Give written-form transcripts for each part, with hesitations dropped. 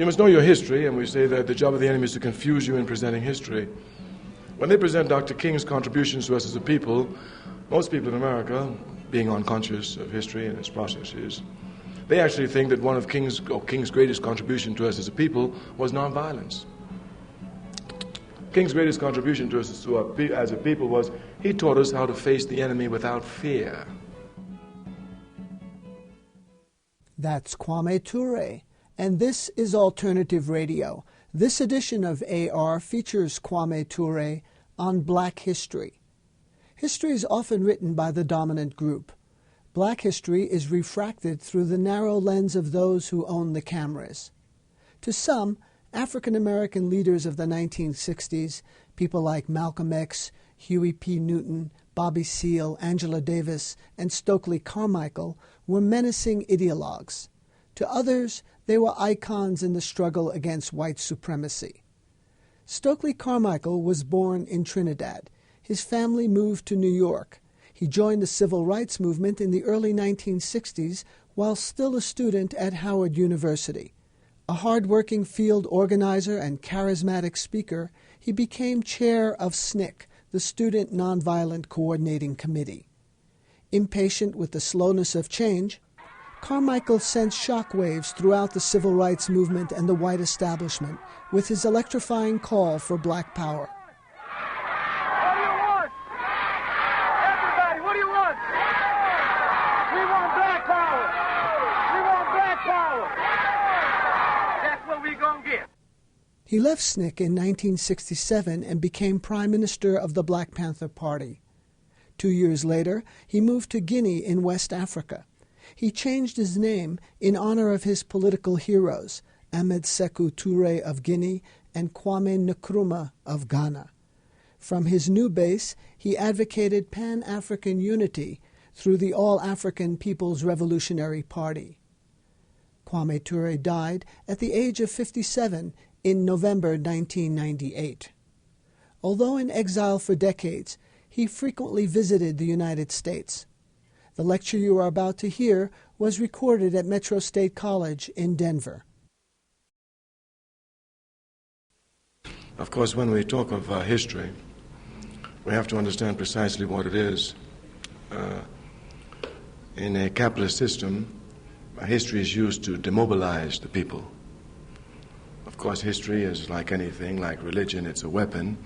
You must know your history, and we say that the job of the enemy is to confuse you in presenting history. When they present Dr. King's contributions to us as a people, most people in America, being unconscious of history and its processes, they actually think that one of King's greatest contribution to us as a people was nonviolence. King's greatest contribution to us as a people was he taught us how to face the enemy without fear. That's Kwame Ture, and this is Alternative Radio. This edition of AR features Kwame Ture on Black history. History is often written by the dominant group. Black history is refracted through the narrow lens of those who own the cameras. To some, African American leaders of the 1960s, people like Malcolm X, Huey P. Newton, Bobby Seale, Angela Davis, and Stokely Carmichael, were menacing ideologues. To others, they were icons in the struggle against white supremacy. Stokely Carmichael was born in Trinidad. His family moved to New York. He joined the civil rights movement in the early 1960s while still a student at Howard University. A hard-working field organizer and charismatic speaker, he became chair of SNCC, the Student Nonviolent Coordinating Committee. Impatient with the slowness of change, Carmichael sent shockwaves throughout the civil rights movement and the white establishment with his electrifying call for black power. What do you want? Everybody, what do you want? We want black power. We want black power. That's what we gonna get. He left SNCC in 1967 and became Prime Minister of the Black Panther Party. 2 years later, he moved to Guinea in West Africa. He changed his name in honor of his political heroes, Ahmed Sékou Touré of Guinea and Kwame Nkrumah of Ghana. From his new base, he advocated Pan-African unity through the All-African People's Revolutionary Party. Kwame Ture died at the age of 57 in November 1998. Although in exile for decades, he frequently visited the United States. The lecture you are about to hear was recorded at Metro State College in Denver. Of course, when we talk of history, we have to understand precisely what it is. In a capitalist system, history is used to demobilize the people. Of course, history is like anything, like religion, it's a weapon.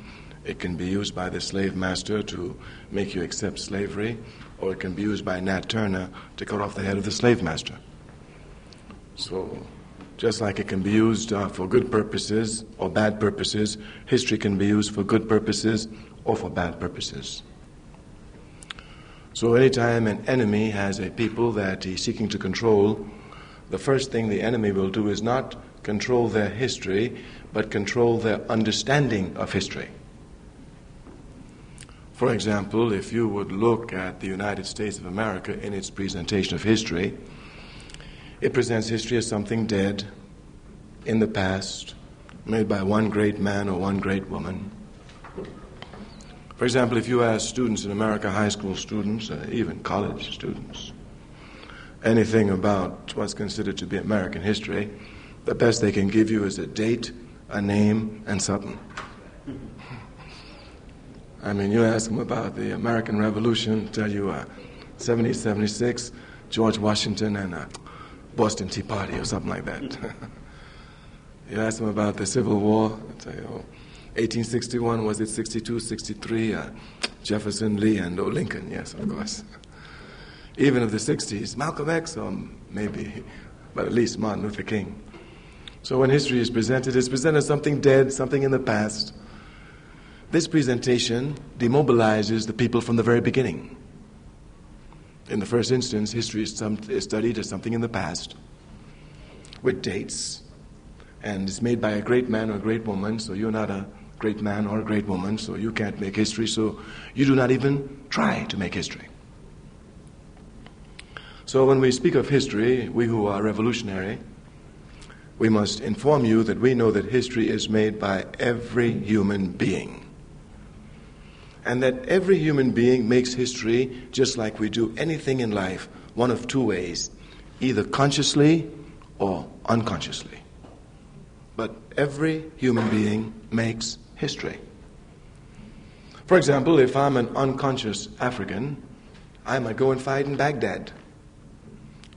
It can be used by the slave master to make you accept slavery, or it can be used by Nat Turner to cut off the head of the slave master. So, just like it can be used for good purposes or bad purposes, history can be used for good purposes or for bad purposes. So anytime an enemy has a people that he's seeking to control, the first thing the enemy will do is not control their history, but control their understanding of history. For example, if you would look at the United States of America in its presentation of history, it presents history as something dead, in the past, made by one great man or one great woman. For example, if you ask students in America, high school students, even college students, anything about what's considered to be American history, the best they can give you is a date, a name, and something. I mean, you ask them about the American Revolution, tell you 1776, George Washington and Boston Tea Party or something like that. You ask them about the Civil War, they'll tell you, 1861, was it 62, 63, Jefferson, Lee, and Lincoln, yes, of course. Even of the 60s, Malcolm X, or maybe, but at least Martin Luther King. So when history is presented, it's presented as something dead, something in the past. This presentation demobilizes the people from the very beginning. In the first instance, history is studied as something in the past, with dates, and it's made by a great man or a great woman, so you're not a great man or a great woman, so you can't make history, so you do not even try to make history. So when we speak of history, we who are revolutionary, we must inform you that we know that history is made by every human being. And that every human being makes history just like we do anything in life, one of two ways, either consciously or unconsciously. but every human being makes history. For example, if I'm an unconscious African, I might go and fight in Baghdad.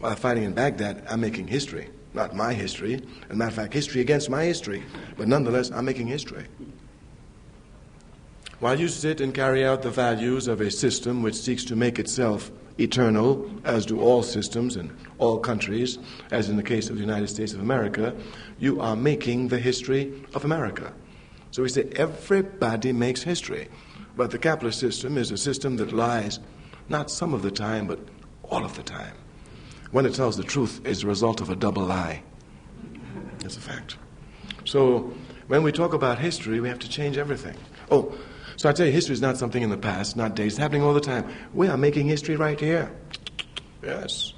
While fighting in Baghdad, I'm making history. Not my history. As a matter of fact, history against my history. But nonetheless, I'm making history. While you sit and carry out the values of a system which seeks to make itself eternal, as do all systems in all countries, as in the case of the United States of America, you are making the history of America. So we say everybody makes history. But the capitalist system is a system that lies not some of the time, but all of the time. When it tells the truth, it's a result of a double lie. It's a fact. So when we talk about history, we have to change everything. Oh, so I tell you, history is not something in the past, not days. It's happening all the time. We are making history right here. Yes.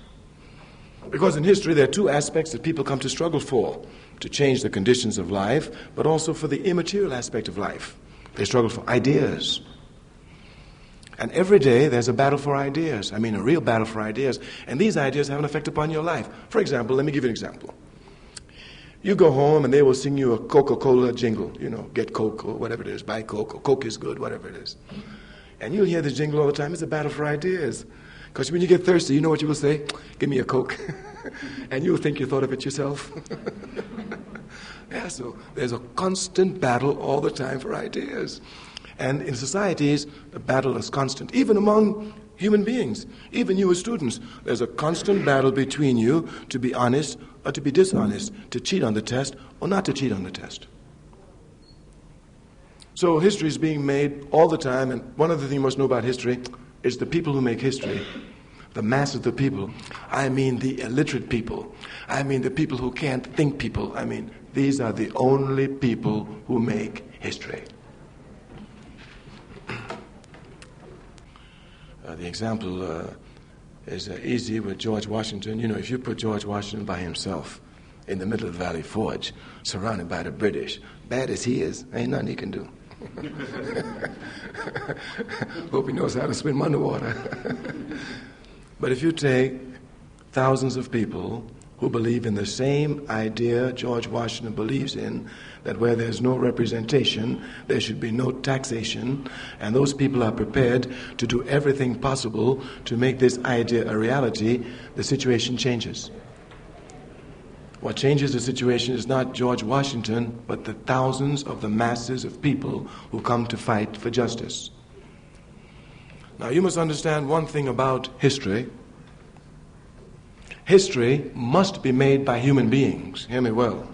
Because in history, there are two aspects that people come to struggle for: to change the conditions of life, but also for the immaterial aspect of life. They struggle for ideas. And every day there's a battle for ideas. I mean, a real battle for ideas. And these ideas have an effect upon your life. For example, let me give you an example. You go home and they will sing you a Coca-Cola jingle. You know, get Coke or whatever it is. Buy Coke or Coke is good, whatever it is. And you'll hear this jingle all the time. It's a battle for ideas. Because when you get thirsty, you know what you will say? Give me a Coke. And you'll think you thought of it yourself. Yeah, so there's a constant battle all the time for ideas. And in societies, the battle is constant. Even among human beings, even you as students, there's a constant battle between you to be honest or to be dishonest, to cheat on the test or not to cheat on the test. So history is being made all the time, and one other thing you must know about history is the people who make history, the mass of the people. I mean the illiterate people. I mean the people who can't think people. I mean, these are the only people who make history. The example is easy with George Washington. You know, if you put George Washington by himself in the middle of the Valley Forge, surrounded by the British, bad as he is, ain't nothing he can do. Hope he knows how to swim underwater. But if you take thousands of people who believe in the same idea George Washington believes in, that where there's no representation, there should be no taxation, and those people are prepared to do everything possible to make this idea a reality, the situation changes. What changes the situation is not George Washington, but the thousands of the masses of people who come to fight for justice. Now, you must understand one thing about history. History must be made by human beings. Hear me well.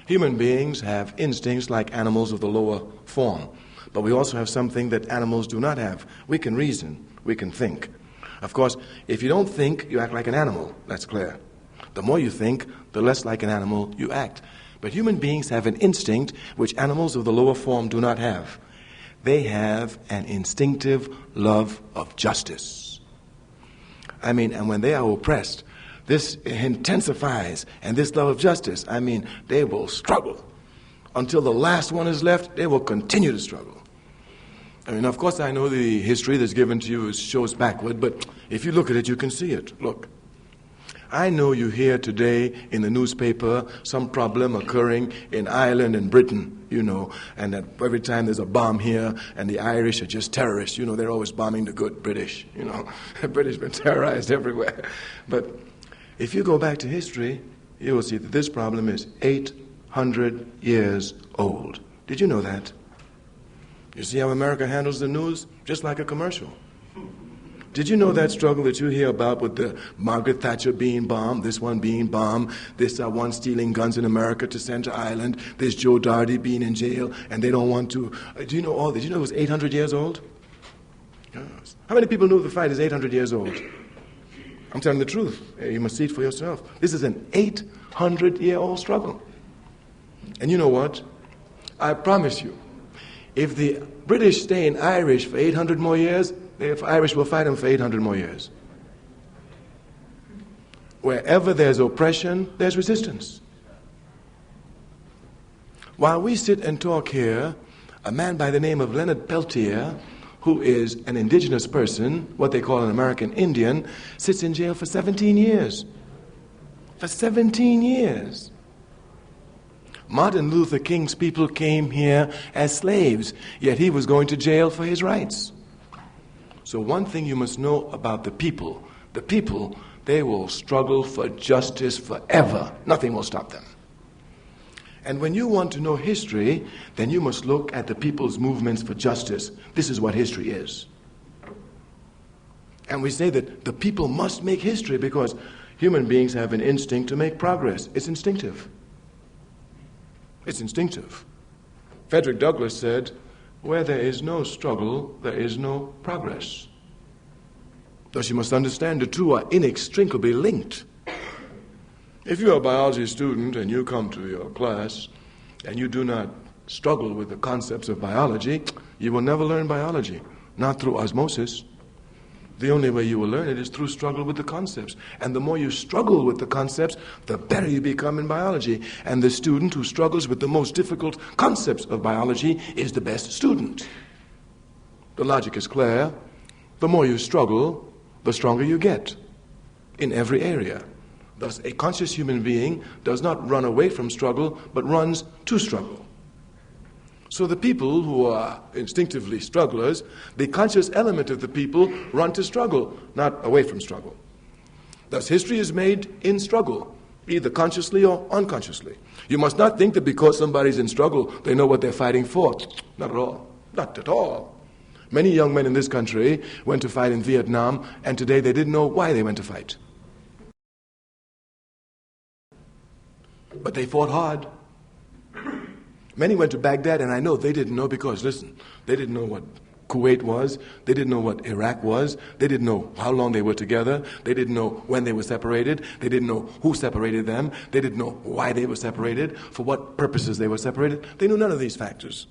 Human beings have instincts like animals of the lower form, but we also have something that animals do not have. We can reason, we can think. Of course, if you don't think, you act like an animal, that's clear. The more you think, the less like an animal you act. But human beings have an instinct which animals of the lower form do not have. They have an instinctive love of justice. I mean, and when they are oppressed, this intensifies, and this love of justice, I mean, they will struggle. Until the last one is left, they will continue to struggle. I mean, of course, I know the history that's given to you shows backward, but if you look at it, you can see it. Look. I know you hear today in the newspaper some problem occurring in Ireland and Britain, you know, and that every time there's a bomb here and the Irish are just terrorists, you know, they're always bombing the good British, you know. The British have been terrorized everywhere. But if you go back to history, you will see that this problem is 800 years old. Did you know that? You see how America handles the news? Just like a commercial. Did you know that struggle that you hear about with the Margaret Thatcher being bombed, this one being bombed, this one stealing guns in America to send to Ireland, this Joe Doherty being in jail, and they don't want to... do you know all this? Do you know it was 800 years old? Yes. How many people know the fight is 800 years old? I'm telling the truth. You must see it for yourself. This is an 800-year-old struggle. And you know what? I promise you, if the British stay in Irish for 800 more years, the Irish will fight them for 800 more years. Wherever there's oppression, there's resistance. While we sit and talk here, a man by the name of Leonard Peltier, who is an indigenous person, what they call an American Indian, sits in jail for 17 years. For 17 years. Martin Luther King's people came here as slaves, yet he was going to jail for his rights. So one thing you must know about the people, they will struggle for justice forever. Nothing will stop them. And when you want to know history, then you must look at the people's movements for justice. This is what history is. And we say that the people must make history because human beings have an instinct to make progress. It's instinctive. It's instinctive. Frederick Douglass said, where there is no struggle, there is no progress. Thus you must understand the two are inextricably linked. If you're a biology student and you come to your class and you do not struggle with the concepts of biology, you will never learn biology, not through osmosis. The only way you will learn it is through struggle with the concepts. And the more you struggle with the concepts, the better you become in biology. And the student who struggles with the most difficult concepts of biology is the best student. The logic is clear. The more you struggle, the stronger you get in every area. Thus, a conscious human being does not run away from struggle, but runs to struggle. So the people who are instinctively strugglers, the conscious element of the people run to struggle, not away from struggle. Thus, history is made in struggle, either consciously or unconsciously. You must not think that because somebody's in struggle, they know what they're fighting for. Not at all. Not at all. Many young men in this country went to fight in Vietnam, and today they didn't know why they went to fight. But they fought hard. Many went to Baghdad, and I know they didn't know because, listen, they didn't know what Kuwait was. They didn't know what Iraq was. They didn't know how long they were together. They didn't know when they were separated. They didn't know who separated them. They didn't know why they were separated, for what purposes they were separated. They knew none of these factors.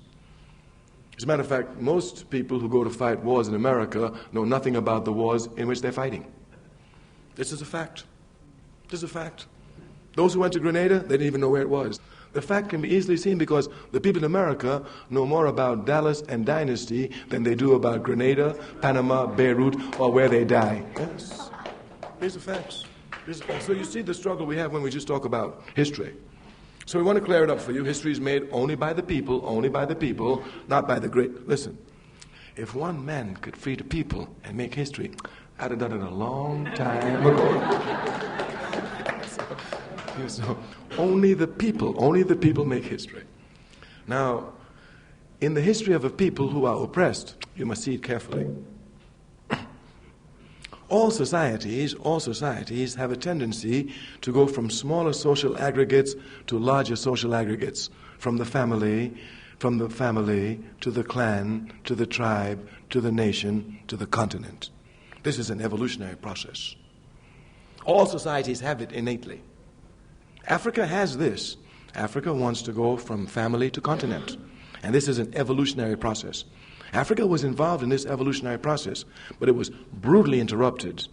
As a matter of fact, most people who go to fight wars in America know nothing about the wars in which they're fighting. This is a fact. This is a fact. Those who went to Grenada, they didn't even know where it was. The fact can be easily seen because the people in America know more about Dallas and Dynasty than they do about Grenada, Panama, Beirut, or where they die. Yes. These are facts. So you see the struggle we have when we just talk about history. So we want to clear it up for you. History is made only by the people, not by the great. Listen, if one man could free the people and make history, I'd have done it a long time ago. So only the people make history. Now, in the history of a people who are oppressed, you must see it carefully. All societies have a tendency to go from smaller social aggregates to larger social aggregates, from the family to the clan, to the tribe, to the nation, to the continent. This is an evolutionary process. All societies have it innately. Africa has this. Africa wants to go from family to continent. And this is an evolutionary process. Africa was involved in this evolutionary process, but it was brutally interrupted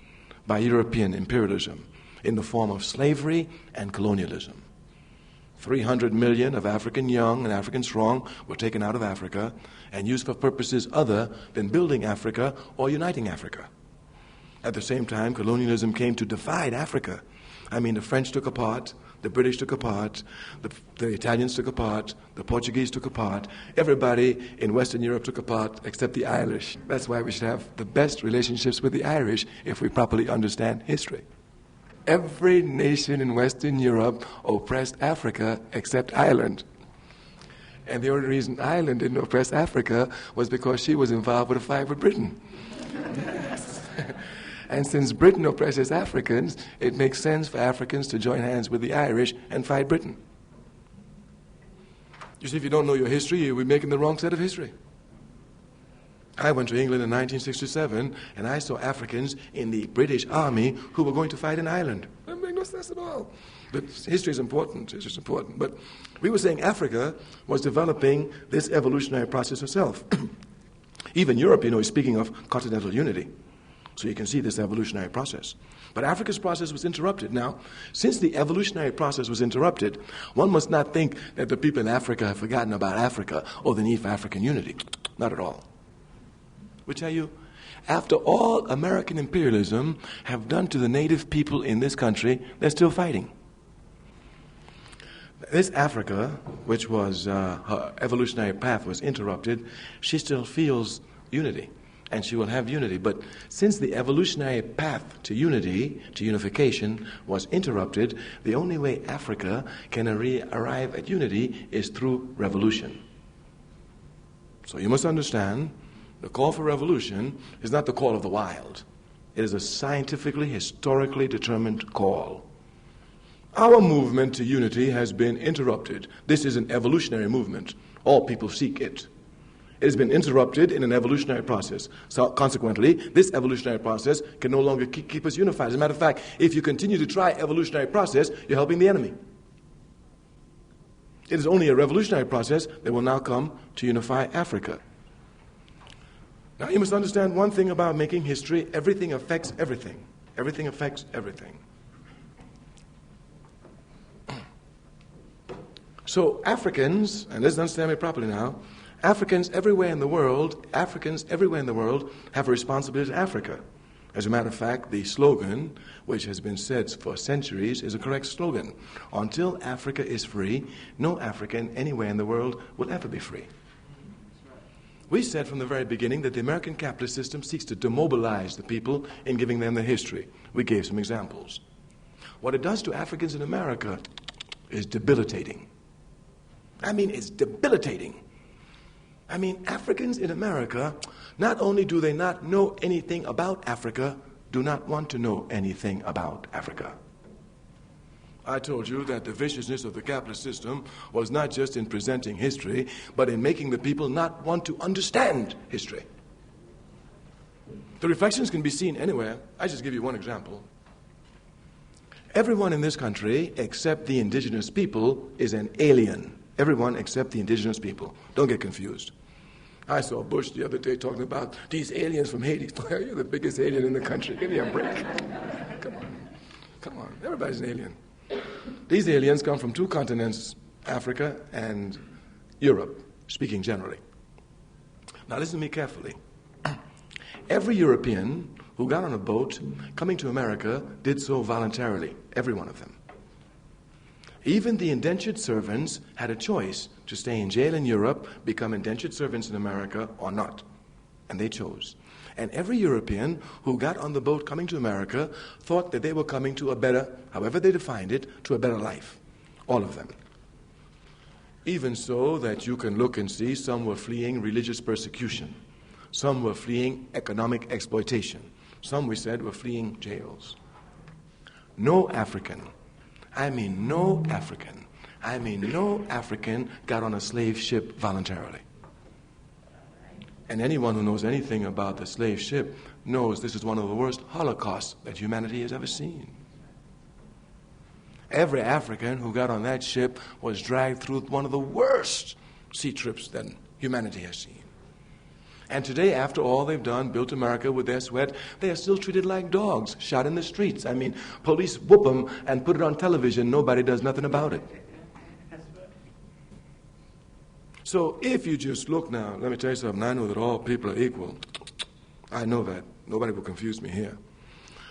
by European imperialism in the form of slavery and colonialism. 300 million of African young and African strong were taken out of Africa and used for purposes other than building Africa or uniting Africa. At the same time, colonialism came to divide Africa. I mean, the French took a part, the British took a part, the Italians took a part, the Portuguese took a part. Everybody in Western Europe took a part except the Irish. That's why we should have the best relationships with the Irish if we properly understand history. Every nation in Western Europe oppressed Africa except Ireland. And the only reason Ireland didn't oppress Africa was because she was involved with a fight with Britain. And since Britain oppresses Africans, it makes sense for Africans to join hands with the Irish and fight Britain. You see, if you don't know your history, you'll be making the wrong set of history. I went to England in 1967, and I saw Africans in the British Army who were going to fight in Ireland. That makes no sense at all. But history is important. History is important. But we were saying Africa was developing this evolutionary process herself. Even Europe, is speaking of continental unity. So you can see this evolutionary process. But Africa's process was interrupted. Now, since the evolutionary process was interrupted, one must not think that the people in Africa have forgotten about Africa or the need for African unity. Not at all. We tell you, after all American imperialism have done to the native people in this country, they're still fighting. This Africa, which was her evolutionary path was interrupted, she still feels unity, and she will have unity. But since the evolutionary path to unity, to unification, was interrupted, the only way Africa can arrive at unity is through revolution. So you must understand, the call for revolution is not the call of the wild. It is a scientifically, historically determined call. Our movement to unity has been interrupted. This is an evolutionary movement. All people seek it. It has been interrupted in an evolutionary process. So consequently, this evolutionary process can no longer keep us unified. As a matter of fact, if you continue to try evolutionary process, you're helping the enemy. It is only a revolutionary process that will now come to unify Africa. Now you must understand one thing about making history: everything affects everything. Everything affects everything. So Africans, and let's understand me properly now, Africans everywhere in the world have a responsibility to Africa. As a matter of fact, the slogan, which has been said for centuries, is a correct slogan. Until Africa is free, no African anywhere in the world will ever be free. We said from the very beginning that the American capitalist system seeks to demobilize the people in giving them their history. We gave some examples. What it does to Africans in America is debilitating. I mean, it's debilitating. I mean, Africans in America, not only do they not know anything about Africa, do not want to know anything about Africa. I told you that the viciousness of the capitalist system was not just in presenting history, but in making the people not want to understand history. The reflections can be seen anywhere. I just give you one example. Everyone in this country, except the indigenous people, is an alien. Everyone except the indigenous people. Don't get confused. I saw Bush the other day talking about these aliens from Haiti. You're the biggest alien in the country. Give me a break. Come on. Everybody's an alien. These aliens come from two continents, Africa and Europe, speaking generally. Now listen to me carefully. Every European who got on a boat coming to America did so voluntarily. Every one of them. Even the indentured servants had a choice to stay in jail in Europe, become indentured servants in America, or not. And they chose. And every European who got on the boat coming to America thought that they were coming to a better, however they defined it, to a better life. All of them. Even so that you can look and see some were fleeing religious persecution. Some were fleeing economic exploitation. Some, we said, were fleeing jails. No African no African got on a slave ship voluntarily. And anyone who knows anything about the slave ship knows this is one of the worst holocausts that humanity has ever seen. Every African who got on that ship was dragged through one of the worst sea trips that humanity has seen. And today, after all they've done, built America with their sweat, they are still treated like dogs, shot in the streets. I mean, police whoop them and put it on television. Nobody does nothing about it. So if you just look now, let me tell you something. I know that all people are equal. I know that. Nobody will confuse me here.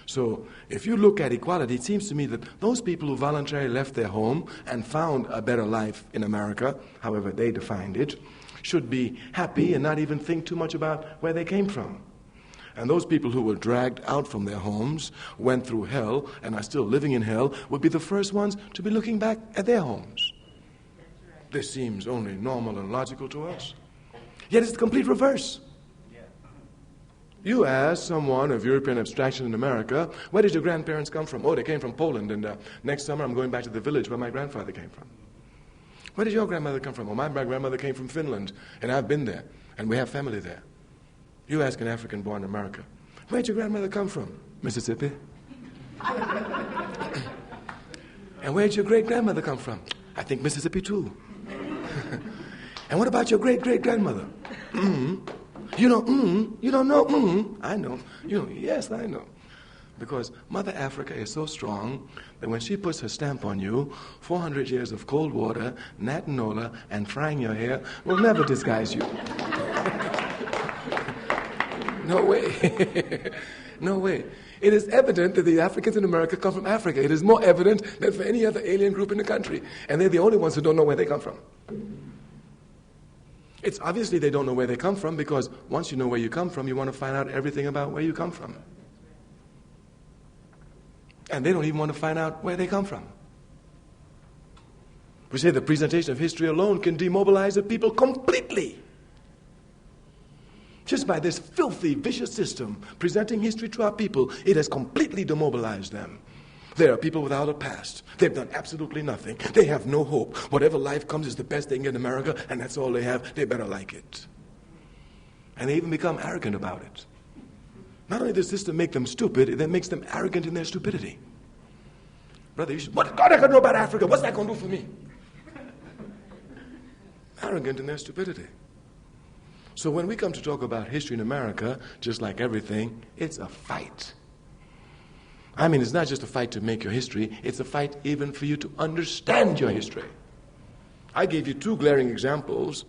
So if you look at equality, it seems to me that those people who voluntarily left their home and found a better life in America, however they defined it, should be happy and not even think too much about where they came from. And those people who were dragged out from their homes, went through hell, and are still living in hell, would be the first ones to be looking back at their homes. This seems only normal and logical to us. Yet it's the complete reverse. You ask someone of European abstraction in America, where did your grandparents come from? Oh, they came from Poland, and next summer I'm going back to the village where my grandfather came from. Where did your grandmother come from? Oh, my grandmother came from Finland, and I've been there, and we have family there. You ask an African born in America, where did your grandmother come from? Mississippi. And where did your great-grandmother come from? I think Mississippi too. And what about your great-great-grandmother? You don't know? I know. Yes, I know. Because Mother Africa is so strong that when she puts her stamp on you, 400 years of cold water, natanola, and frying your hair will never disguise you. No way. No way. It is evident that the Africans in America come from Africa. It is more evident than for any other alien group in the country. And they're the only ones who don't know where they come from. It's obviously they don't know where they come from, because once you know where you come from, you want to find out everything about where you come from. And they don't even want to find out where they come from. We say the presentation of history alone can demobilize the people completely. Just by this filthy, vicious system presenting history to our people, it has completely demobilized them. There are people without a past. They've done absolutely nothing. They have no hope. Whatever life comes is the best they can get in America, and that's all they have. They better like it. And they even become arrogant about it. Not only does the system make them stupid, it then makes them arrogant in their stupidity. Brother, you should, what God I can know about Africa? What's that going to do for me? Arrogant in their stupidity. So when we come to talk about history in America, just like everything, it's a fight. I mean, it's not just a fight to make your history, it's a fight even for you to understand your history. I gave you two glaring examples.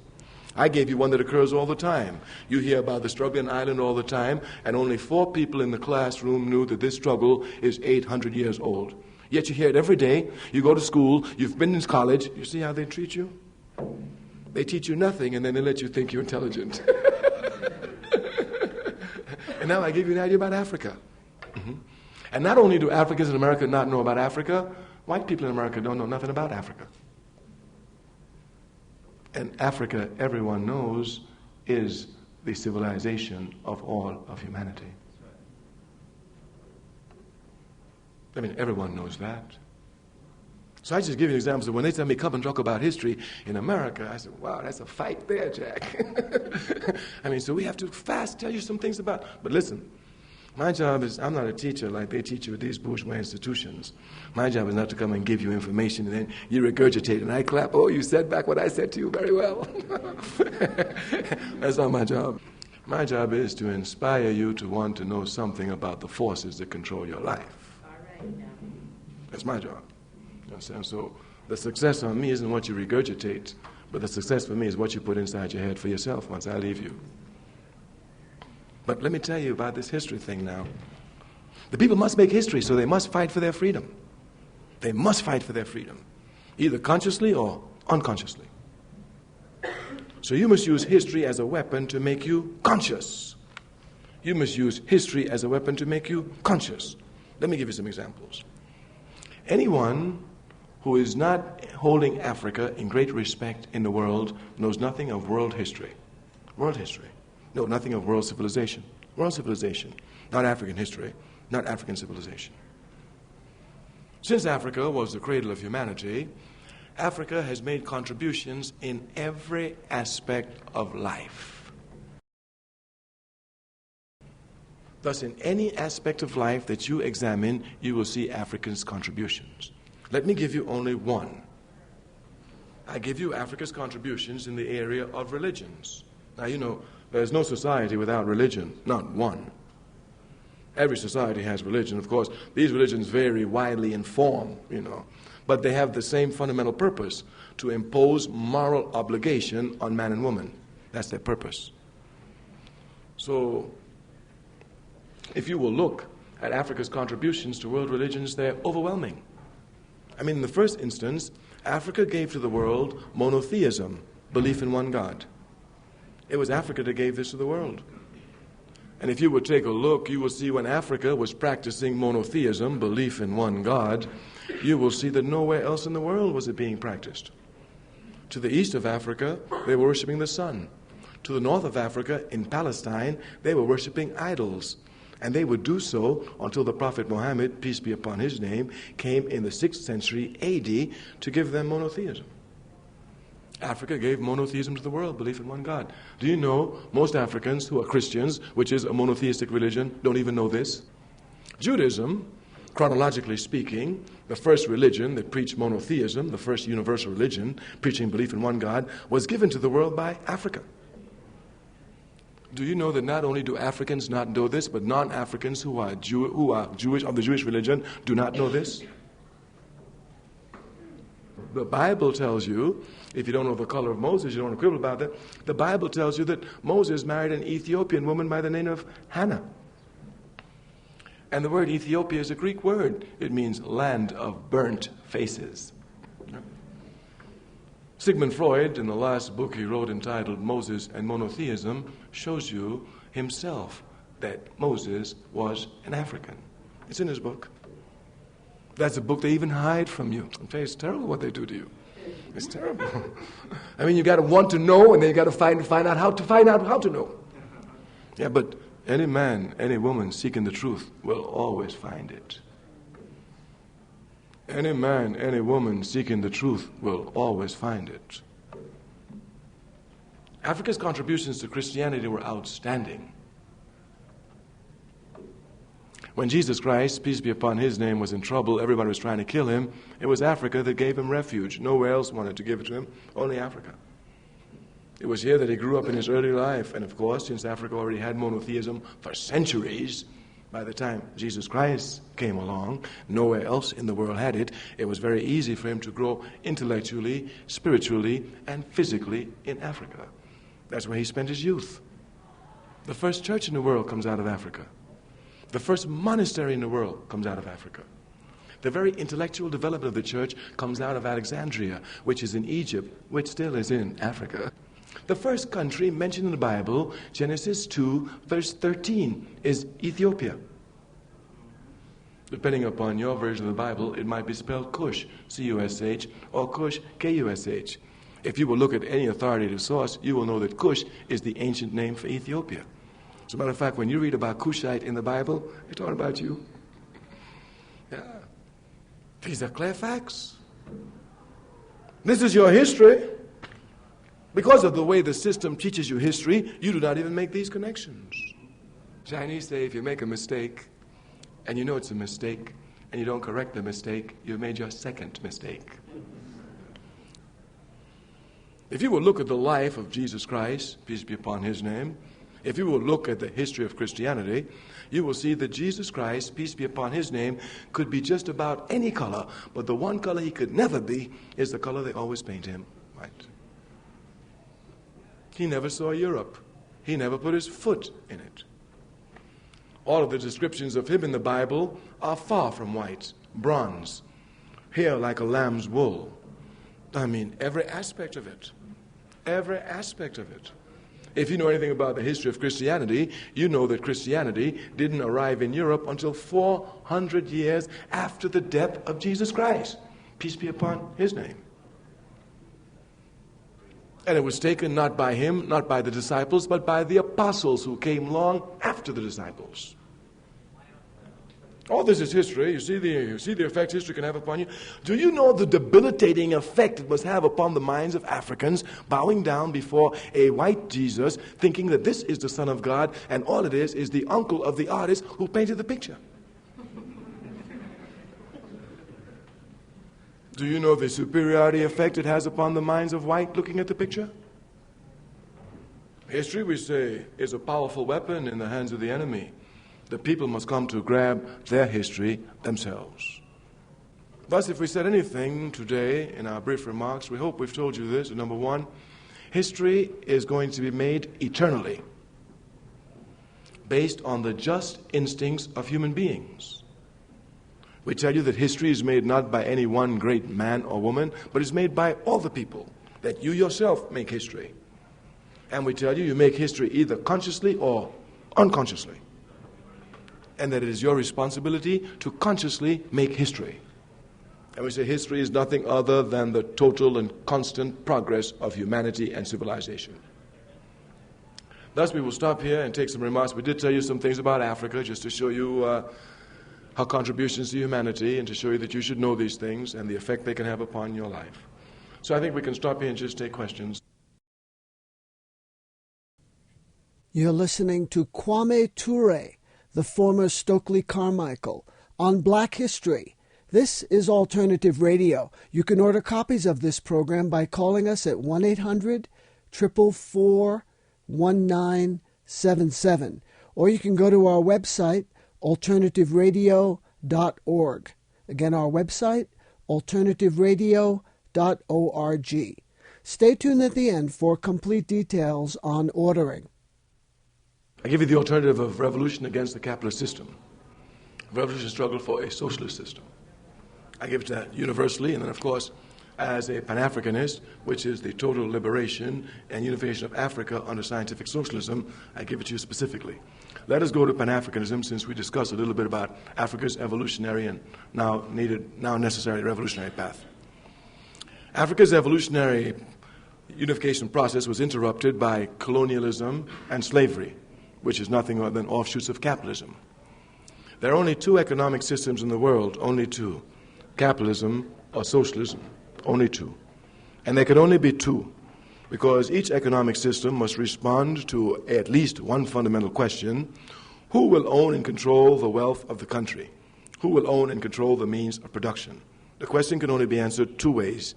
I gave you one that occurs all the time. You hear about the struggle in Ireland all the time, and only 4 people in the classroom knew that this struggle is 800 years old. Yet you hear it every day. You go to school, you've been in college. You see how they treat you? They teach you nothing, and then they let you think you're intelligent. And now I give you an idea about Africa. Mm-hmm. And not only do Africans in America not know about Africa, white people in America don't know nothing about Africa. And Africa, everyone knows, is the civilization of all of humanity. I mean, everyone knows that. So I just give you examples of when they tell me come and talk about history in America, I said, wow, that's a fight there, Jack. I mean, so we have to fast tell you some things about, but listen, my job is, I'm not a teacher like they teach you at these bourgeois institutions. My job is not to come and give you information and then you regurgitate and I clap, oh, you said back what I said to you very well. That's not my job. My job is to inspire you to want to know something about the forces that control your life. All right, now. That's my job. You understand? So the success on me isn't what you regurgitate, but the success for me is what you put inside your head for yourself once I leave you. But let me tell you about this history thing now. The people must make history, so they must fight for their freedom. They must fight for their freedom, either consciously or unconsciously. So you must use history as a weapon to make you conscious. You must use history as a weapon to make you conscious. Let me give you some examples. Anyone who is not holding Africa in great respect in the world knows nothing of world history. World history. No, nothing of world civilization. World civilization. Not African history, not African civilization. Since Africa was the cradle of humanity, Africa has made contributions in every aspect of life. Thus, in any aspect of life that you examine, you will see Africa's contributions. Let me give you only one. I give you Africa's contributions in the area of religions. Now, you know, there's no society without religion, not one. Every society has religion, of course. These religions vary widely in form, you know, but they have the same fundamental purpose, to impose moral obligation on man and woman. That's their purpose. So, if you will look at Africa's contributions to world religions, they're overwhelming. I mean, in the first instance, Africa gave to the world monotheism, belief in one God. It was Africa that gave this to the world. And if you would take a look, you will see when Africa was practicing monotheism, belief in one God, you will see that nowhere else in the world was it being practiced. To the east of Africa, they were worshiping the sun. To the north of Africa, in Palestine, they were worshiping idols. And they would do so until the Prophet Muhammad, peace be upon his name, came in the 6th century AD to give them monotheism. Africa gave monotheism to the world, belief in one God. Do you know most Africans who are Christians, which is a monotheistic religion, don't even know this? Judaism, chronologically speaking, the first religion that preached monotheism, the first universal religion preaching belief in one God, was given to the world by Africa. Do you know that not only do Africans not know this, but non-Africans who are Jewish, of the Jewish religion, do not know this? The Bible tells you, if you don't know the color of Moses, you don't want to quibble about that. The Bible tells you that Moses married an Ethiopian woman by the name of Hannah. And the word Ethiopia is a Greek word. It means land of burnt faces. Sigmund Freud, in the last book he wrote entitled Moses and Monotheism, shows you himself that Moses was an African. It's in his book. That's a book they even hide from you. I'm telling you, it's terrible what they do to you. It's terrible. I mean, you got to want to know, and then you got to find out how to know. Yeah, but any man, any woman seeking the truth will always find it. Any man, any woman seeking the truth will always find it. Africa's contributions to Christianity were outstanding. When Jesus Christ, peace be upon his name, was in trouble, everybody was trying to kill him, it was Africa that gave him refuge. Nowhere else wanted to give it to him, only Africa. It was here that he grew up in his early life, and of course, since Africa already had monotheism for centuries, by the time Jesus Christ came along, nowhere else in the world had it. It was very easy for him to grow intellectually, spiritually, and physically in Africa. That's where he spent his youth. The first church in the world comes out of Africa. The first monastery in the world comes out of Africa. The very intellectual development of the church comes out of Alexandria, which is in Egypt, which still is in Africa. The first country mentioned in the Bible, Genesis 2, verse 13, is Ethiopia. Depending upon your version of the Bible, it might be spelled Cush, C-U-S-H, or Cush, K-U-S-H. If you will look at any authoritative source, you will know that Cush is the ancient name for Ethiopia. As a matter of fact, when you read about Cushite in the Bible, they're talking about you. Yeah. These are clear facts. This is your history. Because of the way the system teaches you history, you do not even make these connections. Chinese say if you make a mistake, and you know it's a mistake, and you don't correct the mistake, you've made your second mistake. If you will look at the life of Jesus Christ, peace be upon his name, if you will look at the history of Christianity, you will see that Jesus Christ, peace be upon his name, could be just about any color, but the one color he could never be is the color they always paint him, white. He never saw Europe. He never put his foot in it. All of the descriptions of him in the Bible are far from white, bronze, hair like a lamb's wool. I mean, every aspect of it. Every aspect of it. If you know anything about the history of Christianity, you know that Christianity didn't arrive in Europe until 400 years after the death of Jesus Christ. Peace be upon his name. And it was taken not by him, not by the disciples, but by the apostles who came long after the disciples. All this is history. You see the effect history can have upon you. Do you know the debilitating effect it must have upon the minds of Africans bowing down before a white Jesus, thinking that this is the Son of God, and all it is the uncle of the artist who painted the picture? Do you know the superiority effect it has upon the minds of white looking at the picture? History, we say, is a powerful weapon in the hands of the enemy. The people must come to grab their history themselves. Thus, if we said anything today in our brief remarks, we hope we've told you this. Number one, history is going to be made eternally based on the just instincts of human beings. We tell you that history is made not by any one great man or woman, but is made by all the people, that you yourself make history. And we tell you, you make history either consciously or unconsciously. And that it is your responsibility to consciously make history. And we say history is nothing other than the total and constant progress of humanity and civilization. Thus, we will stop here and take some remarks. We did tell you some things about Africa, just to show you how contributions to humanity, and to show you that you should know these things and the effect they can have upon your life. So I think we can stop here and just take questions. You're listening to Kwame Ture, the former Stokely Carmichael, on Black History. This is Alternative Radio. You can order copies of this program by calling us at 1-800-444-1977. Or you can go to our website, alternativeradio.org. Again, our website, alternativeradio.org. Stay tuned at the end for complete details on ordering. I give you the alternative of revolution against the capitalist system. Revolution struggle for a socialist system. I give it that universally, and then, of course, as a Pan-Africanist, which is the total liberation and unification of Africa under scientific socialism, I give it to you specifically. Let us go to Pan-Africanism, since we discussed a little bit about Africa's evolutionary and now necessary revolutionary path. Africa's evolutionary unification process was interrupted by colonialism and slavery, which is nothing other than offshoots of capitalism. There are only two economic systems in the world, only two: capitalism or socialism, only two. And there can only be two, because each economic system must respond to at least one fundamental question: who will own and control the wealth of the country? Who will own and control the means of production? The question can only be answered two ways: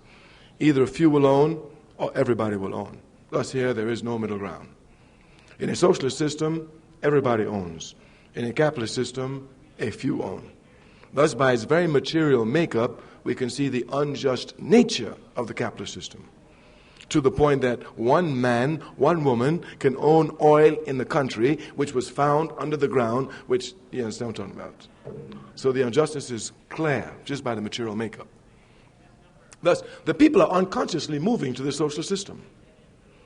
either a few will own or everybody will own. Thus here there is no middle ground. In a socialist system, everybody owns. In a capitalist system, a few own. Thus, by its very material makeup, we can see the unjust nature of the capitalist system, to the point that one man, one woman can own oil in the country which was found under the ground, which, you understand what I'm talking about. So the injustice is clear just by the material makeup. Thus, the people are unconsciously moving to the social system.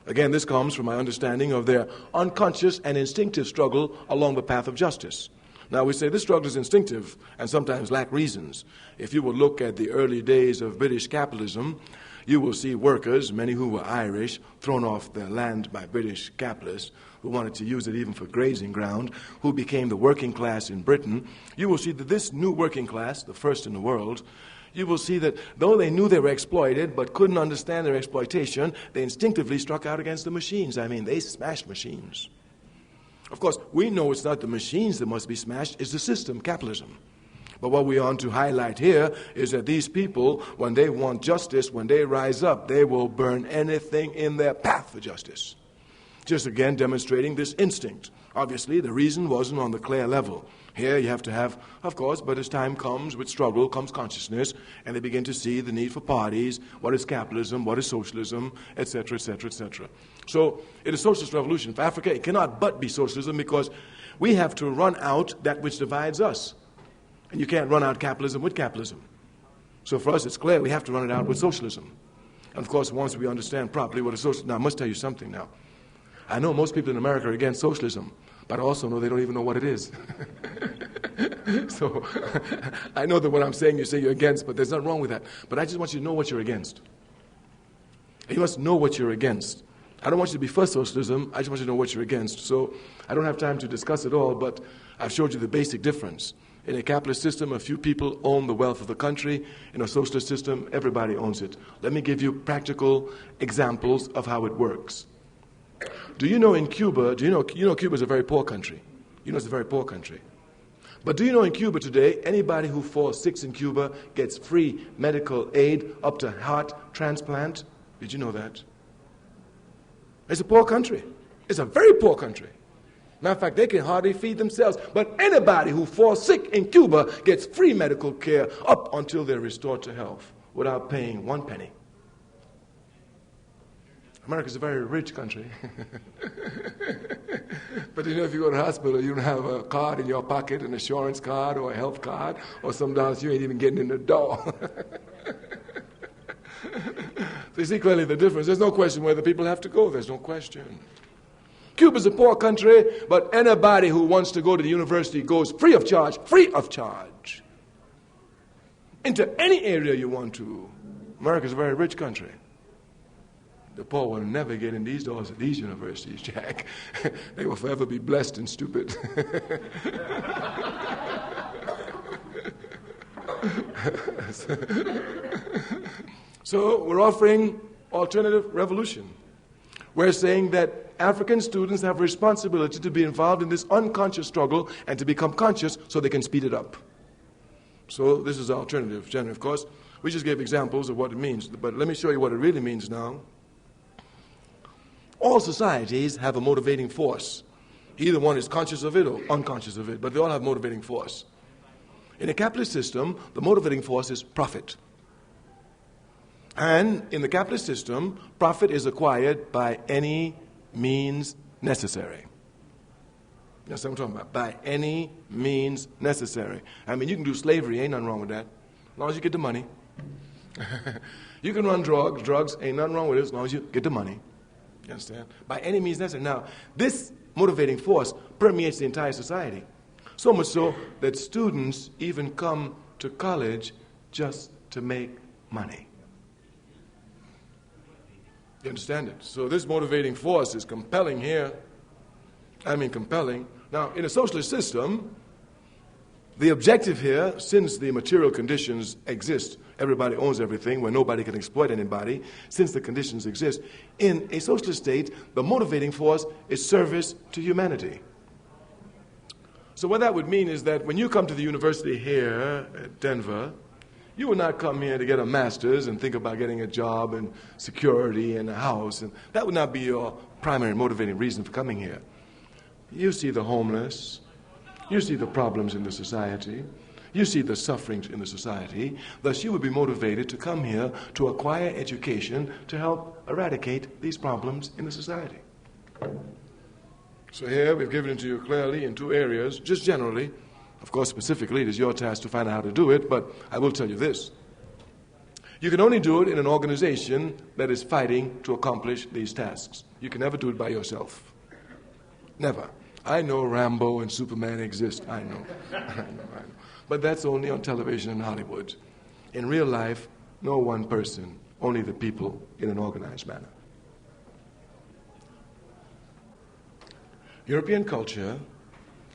Again, this comes from my understanding of their unconscious and instinctive struggle along the path of justice. Now, we say this struggle is instinctive and sometimes lack reasons. If you will look at the early days of British capitalism, you will see workers, many who were Irish, thrown off their land by British capitalists, who wanted to use it even for grazing ground, who became the working class in Britain. You will see that this new working class, the first in the world, you will see that though they knew they were exploited but couldn't understand their exploitation, they instinctively struck out against the machines. I mean, they smashed machines. Of course, we know it's not the machines that must be smashed, it's the system, capitalism. But what we want to highlight here is that these people, when they want justice, when they rise up, they will burn anything in their path for justice. Just again demonstrating this instinct. Obviously, the reason wasn't on the clear level. Here you have to have, of course, but as time comes with struggle comes consciousness, and they begin to see the need for parties, what is capitalism, what is socialism, etc., etc., etc. So it is socialist revolution. For Africa, it cannot but be socialism, because we have to run out that which divides us. And you can't run out capitalism with capitalism. So for us, it's clear we have to run it out with socialism. And of course, once we understand properly what is socialism, now I must tell you something now. I know most people in America are against socialism, but I also know they don't even know what it is. So I know that what I'm saying, you say you're against, but there's nothing wrong with that. But I just want you to know what you're against. And you must know what you're against. I don't want you to be for socialism, I just want you to know what you're against. So I don't have time to discuss it all, but I've showed you the basic difference. In a capitalist system, a few people own the wealth of the country. In a socialist system, everybody owns it. Let me give you practical examples of how it works. Do you know in Cuba, you know Cuba is a very poor country. You know it's a very poor country. But do you know in Cuba today, anybody who falls sick in Cuba gets free medical aid up to heart transplant? Did you know that? It's a poor country. It's a very poor country. Matter of fact, they can hardly feed themselves. But anybody who falls sick in Cuba gets free medical care up until they're restored to health without paying one penny. America's a very rich country. But you know, if you go to the hospital, you don't have a card in your pocket, an insurance card or a health card, or some dollars, you ain't even getting in the door. So you see clearly the difference. There's no question where the people have to go. There's no question. Cuba's a poor country, but anybody who wants to go to the university goes free of charge, into any area you want to. America's a very rich country. The poor will never get in these doors at these universities, Jack. They will forever be blessed and stupid. So we're offering alternative revolution. We're saying that African students have a responsibility to be involved in this unconscious struggle and to become conscious so they can speed it up. So this is alternative. Generally, of course, we just gave examples of what it means, but let me show you what it really means now. All societies have a motivating force. Either one is conscious of it or unconscious of it, but they all have motivating force. In a capitalist system, the motivating force is profit. And in the capitalist system, profit is acquired by any means necessary. That's what I'm talking about. By any means necessary. I mean, you can do slavery, ain't nothing wrong with that, as long as you get the money. You can run drugs, ain't nothing wrong with it, as long as you get the money. You understand? By any means necessary. Now, this motivating force permeates the entire society. So much so that students even come to college just to make money. You understand it? So this motivating force is compelling here. I mean compelling. Now, in a socialist system, the objective here, since the material conditions exist, everybody owns everything, where nobody can exploit anybody, since the conditions exist, in a socialist state, the motivating force is service to humanity. So what that would mean is that when you come to the university here at Denver, you will not come here to get a master's and think about getting a job and security and a house. And that would not be your primary motivating reason for coming here. You see the homeless. You see the problems in the society. You see the sufferings in the society. Thus, you would be motivated to come here to acquire education to help eradicate these problems in the society. So here we've given it to you clearly in two areas, just generally. Of course, specifically, it is your task to find out how to do it, but I will tell you this. You can only do it in an organization that is fighting to accomplish these tasks. You can never do it by yourself. Never. I know Rambo and Superman exist. I know. I know. But that's only on television in Hollywood. In real life, no one person, only the people in an organized manner. European culture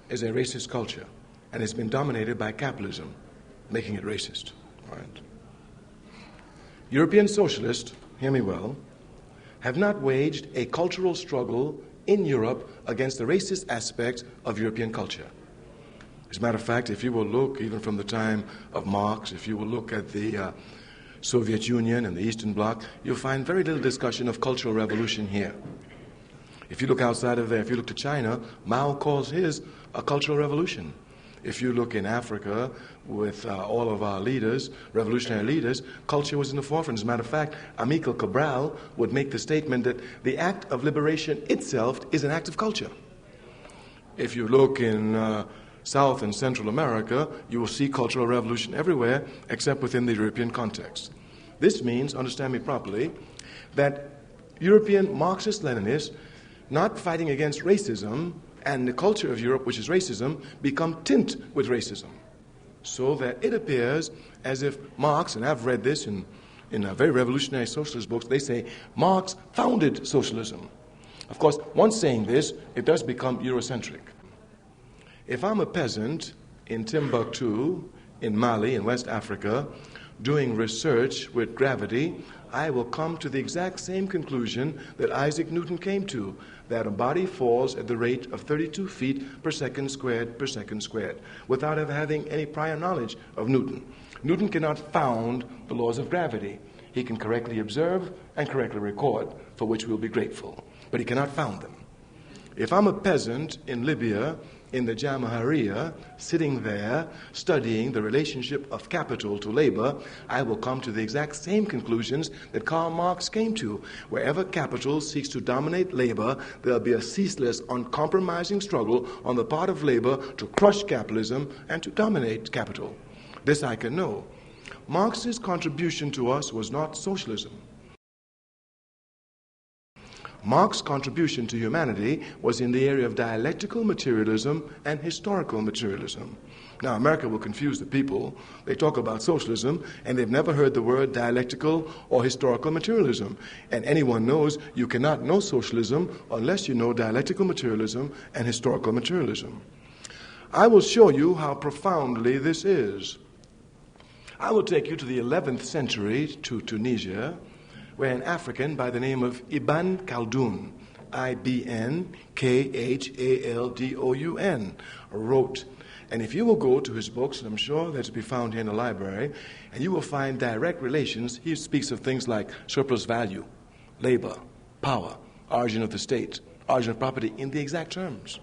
is a racist culture. And it's been dominated by capitalism, making it racist. All right. European socialists, hear me well, have not waged a cultural struggle in Europe against the racist aspects of European culture. As a matter of fact, if you will look, even from the time of Marx, if you will look at the Soviet Union and the Eastern Bloc, you'll find very little discussion of cultural revolution here. If you look outside of there, if you look to China, Mao calls his a cultural revolution. If you look in Africa with all of our leaders, revolutionary leaders, culture was in the forefront. As a matter of fact, Amílcar Cabral would make the statement that the act of liberation itself is an act of culture. If you look in South and Central America, you will see cultural revolution everywhere except within the European context. This means, understand me properly, that European Marxist-Leninists not fighting against racism and the culture of Europe, which is racism, become tint with racism. So that it appears as if Marx, and I've read this in very revolutionary socialist books, they say Marx founded socialism. Of course, once saying this, it does become Eurocentric. If I'm a peasant in Timbuktu, in Mali, in West Africa, doing research with gravity, I will come to the exact same conclusion that Isaac Newton came to, that a body falls at the rate of 32 feet per second squared, without ever having any prior knowledge of Newton. Newton cannot found the laws of gravity. He can correctly observe and correctly record, for which we'll be grateful, but he cannot found them. If I'm a peasant in Libya, in the Jamahariya, sitting there studying the relationship of capital to labor, I will come to the exact same conclusions that Karl Marx came to. Wherever capital seeks to dominate labor, there'll be a ceaseless, uncompromising struggle on the part of labor to crush capitalism and to dominate capital. This I can know. Marx's contribution to us was not socialism. Marx's contribution to humanity was in the area of dialectical materialism and historical materialism. Now, America will confuse the people. They talk about socialism, and they've never heard the word dialectical or historical materialism. And anyone knows you cannot know socialism unless you know dialectical materialism and historical materialism. I will show you how profoundly this is. I will take you to the 11th century, to Tunisia, where an African by the name of Ibn Khaldun, I-B-N-K-H-A-L-D-O-U-N, wrote. And if you will go to his books, and I'm sure they're to be found here in the library, and you will find direct relations. He speaks of things like surplus value, labor, power, origin of the state, origin of property in the exact terms.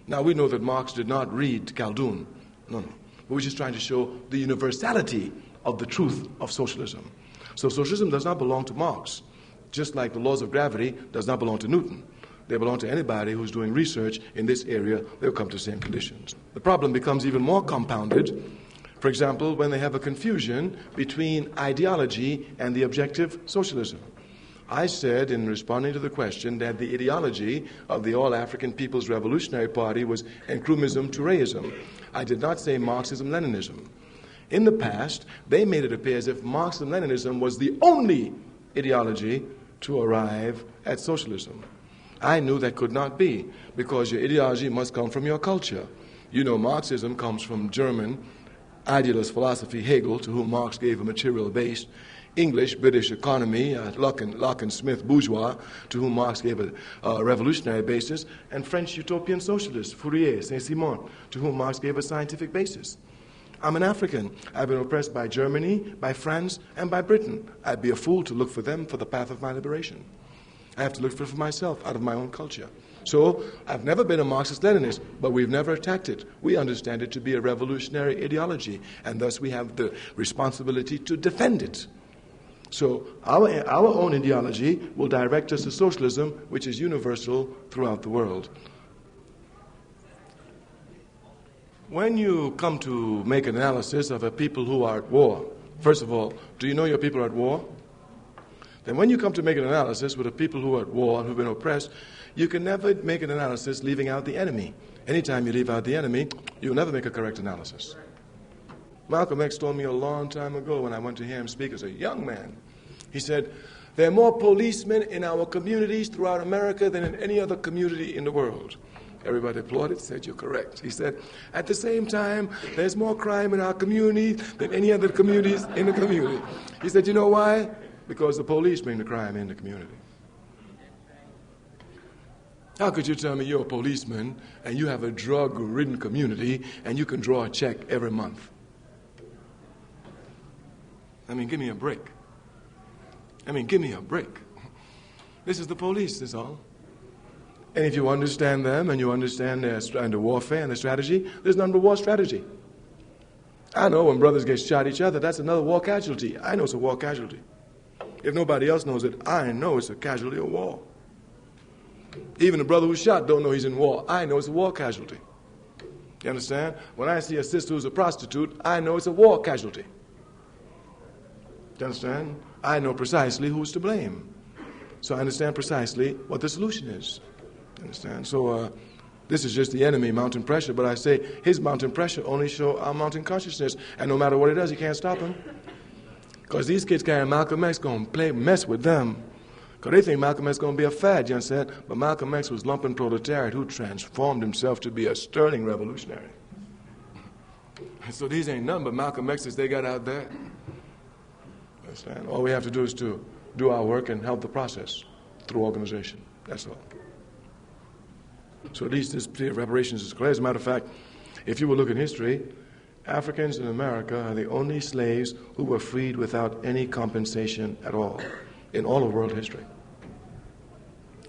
Now, we know that Marx did not read Khaldun. No. We're just trying to show the universality of the truth of socialism. So socialism does not belong to Marx, just like the laws of gravity does not belong to Newton. They belong to anybody who's doing research in this area. They'll come to the same conditions. The problem becomes even more compounded, for example, when they have a confusion between ideology and the objective socialism. I said in responding to the question that the ideology of the All-African People's Revolutionary Party was Nkrumahism-Tureism. I did not say Marxism-Leninism. In the past, they made it appear as if Marxism-Leninism was the only ideology to arrive at socialism. I knew that could not be, because your ideology must come from your culture. You know, Marxism comes from German idealist philosophy, Hegel, to whom Marx gave a material base. English, British economy, Locke and Smith bourgeois, to whom Marx gave a revolutionary basis, and French utopian socialists, Fourier, Saint-Simon, to whom Marx gave a scientific basis. I'm an African. I've been oppressed by Germany, by France, and by Britain. I'd be a fool to look for them for the path of my liberation. I have to look for it for myself, out of my own culture. So I've never been a Marxist-Leninist, but we've never attacked it. We understand it to be a revolutionary ideology, and thus we have the responsibility to defend it. So our own ideology will direct us to socialism, which is universal throughout the world. When you come to make an analysis of a people who are at war, first of all, do you know your people are at war? Then when you come to make an analysis with the people who are at war and who've been oppressed, you can never make an analysis leaving out the enemy. Anytime you leave out the enemy, you'll never make a correct analysis. Malcolm X told me a long time ago when I went to hear him speak as a young man. He said, there are more policemen in our communities throughout America than in any other community in the world. Everybody applauded, said, you're correct. He said, at the same time, there's more crime in our community than any other communities in the community. He said, you know why? Because the police bring the crime in the community. How could you tell me you're a policeman and you have a drug-ridden community and you can draw a check every month? I mean, give me a break. Give me a break. This is the police, that's all. And if you understand them and you understand their warfare and their strategy, there's none but war strategy. I know when brothers get shot each other, that's another war casualty. I know it's a war casualty. If nobody else knows it, I know it's a casualty of war. Even the brother who's shot don't know he's in war. I know it's a war casualty. You understand? When I see a sister who's a prostitute, I know it's a war casualty. You understand? I know precisely who's to blame. So I understand precisely what the solution is. You understand? So this is just the enemy mounting pressure, but I say his mounting pressure only show our mounting consciousness, and no matter what it does, you can't stop him. Because these kids carrying Malcolm X going to mess with them. Because they think Malcolm X is going to be a fad, you understand? But Malcolm X was lumpen proletariat who transformed himself to be a sterling revolutionary. So these ain't nothing but Malcolm X's they got out there. Understand? All we have to do is to do our work and help the process through organization. That's all. So at least this plea of reparations is clear. As a matter of fact, if you will look in history, Africans in America are the only slaves who were freed without any compensation at all in all of world history.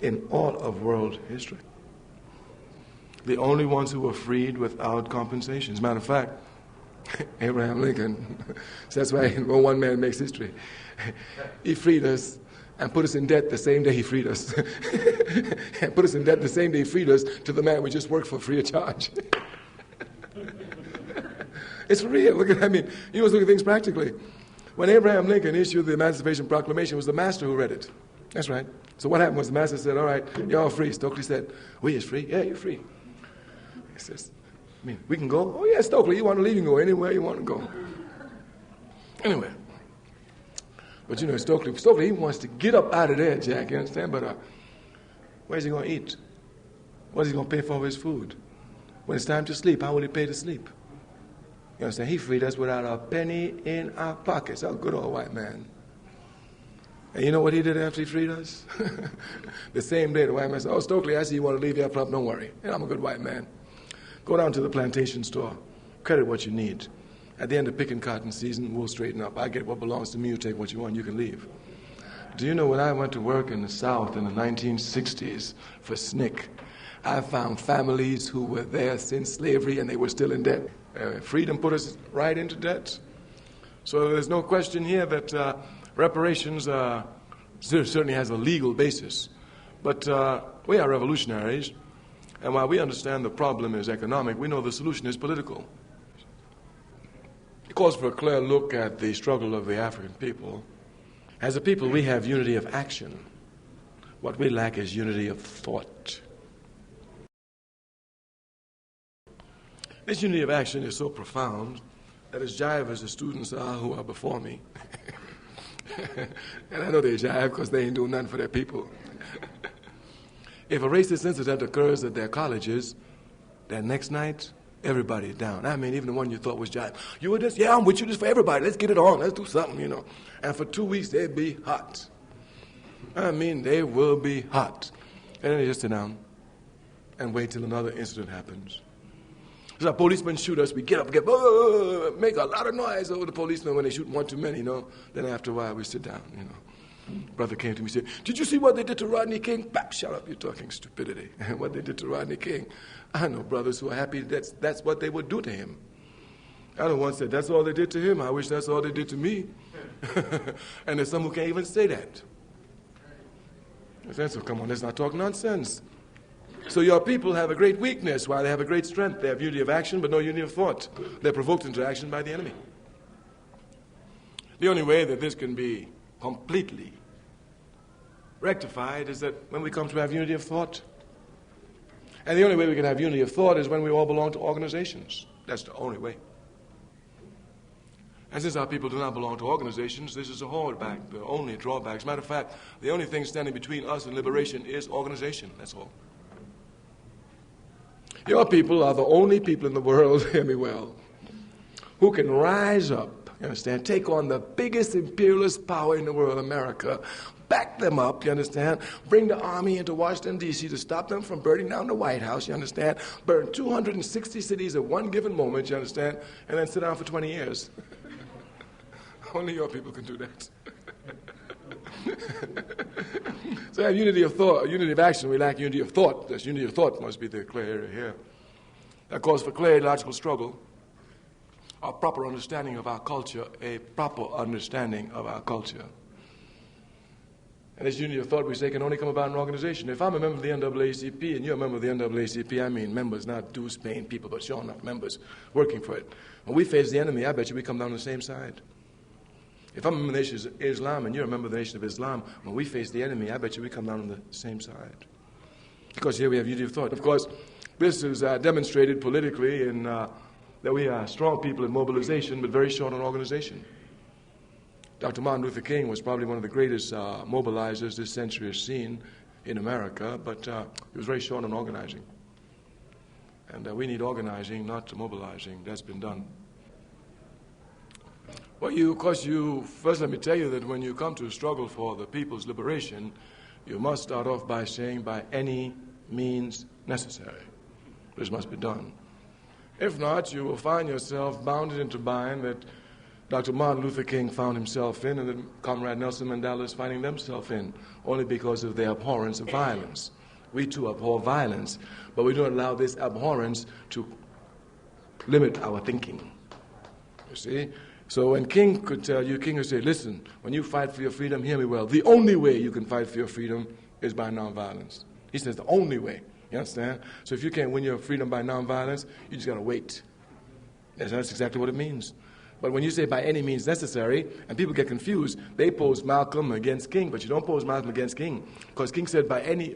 In all of world history. The only ones who were freed without compensation. As a matter of fact, Abraham Lincoln, so that's why one man makes history. He freed us and put us in debt the same day he freed us. And put us in debt the same day he freed us to the man we just worked for free of charge. It's real. Look at, you must look at things practically. When Abraham Lincoln issued the Emancipation Proclamation, it was the master who read it. That's right. So what happened was the master said, all right, you're all free. Stokely said, we is free? Yeah, you're free. He says, we can go? Oh, yeah, Stokely, you want to leave, you can go anywhere you want to go. Anyway. But you know, Stokely, he wants to get up out of there, Jack, you understand? But where's he going to eat? What is he going to pay for his food? When it's time to sleep, how will he pay to sleep? You understand? He freed us without a penny in our pockets. A good old white man. And you know what he did after he freed us? The same day, the white man said, oh, Stokely, I see you want to leave your club. Don't worry. And I'm a good white man. Go down to the plantation store. Credit what you need. At the end of picking cotton season, we'll straighten up. I get what belongs to me. You take what you want. You can leave. Do you know when I went to work in the South in the 1960s for SNCC, I found families who were there since slavery and they were still in debt. Freedom put us right into debt. So there's no question here that Reparations certainly has a legal basis. But we are revolutionaries, and while we understand the problem is economic, we know the solution is political. It calls for a clear look at the struggle of the African people. As a people, we have unity of action. What we lack is unity of thought. This unity of action is so profound that as jive as the students are who are before me, and I know they jive because they ain't doing nothing for their people. If a racist incident occurs at their colleges, that next night, everybody's down. I mean, even the one you thought was jive. You were this? Yeah, I'm with you. This for everybody. Let's get it on. Let's do something, you know. And for 2 weeks, they'd be hot. I mean, they will be hot. And then they just sit down and wait till another incident happens. So a policeman shoot us, we get up, make a lot of noise over the policeman when they shoot one too many, you know. Then after a while, we sit down, you know. Brother came to me and said, "Did you see what they did to Rodney King?" Bap, shut up, you're talking stupidity. What they did to Rodney King. I know brothers who are happy that's what they would do to him. I know one said, "That's all they did to him. I wish that's all they did to me." And there's some who can't even say that. I said, so come on, let's not talk nonsense. So your people have a great weakness while they have a great strength. They have unity of action but no unity of thought. They're provoked into action by the enemy. The only way that this can be completely rectified is that when we come to have unity of thought. And the only way we can have unity of thought is when we all belong to organizations. That's the only way. And since our people do not belong to organizations, this is a holdback, the only drawback. As a matter of fact, the only thing standing between us and liberation is organization. That's all. Your people are the only people in the world, hear me well, who can rise up, you understand, take on the biggest imperialist power in the world, America, back them up, you understand, bring the army into Washington, D.C. to stop them from burning down the White House, you understand, burn 260 cities at one given moment, you understand, and then sit down for 20 years. Only your people can do that. So I have unity of thought, unity of action. We lack unity of thought. This unity of thought must be the clear area here. That calls for clear logical struggle, a proper understanding of our culture, a proper understanding of our culture. And this unity of thought, we say, can only come about in an organization. If I'm a member of the NAACP and you're a member of the NAACP, I mean members, not dues-paying people, but sure enough members working for it. When we face the enemy, I bet you we come down the same side. If I'm a member of the Nation of Islam and you're a member of the Nation of Islam, when we face the enemy, I bet you we come down on the same side. Because here we have unity of thought. Of course, this is demonstrated politically in that we are strong people in mobilization, but very short on organization. Dr. Martin Luther King was probably one of the greatest mobilizers this century has seen in America, but he was very short on organizing. And we need organizing, not mobilizing. That's been done. Well, first let me tell you that when you come to struggle for the people's liberation, you must start off by saying, by any means necessary. This must be done. If not, you will find yourself bounded into bind that Dr. Martin Luther King found himself in and that Comrade Nelson Mandela is finding themselves in, only because of their abhorrence of violence. We too abhor violence, but we don't allow this abhorrence to limit our thinking. You see? So when King could tell you, King would say, listen, when you fight for your freedom, hear me well, the only way you can fight for your freedom is by nonviolence. He says the only way. You understand? So if you can't win your freedom by nonviolence, you just got to wait. That's exactly what it means. But when you say by any means necessary, and people get confused, they pose Malcolm against King, but you don't pose Malcolm against King. Because King said only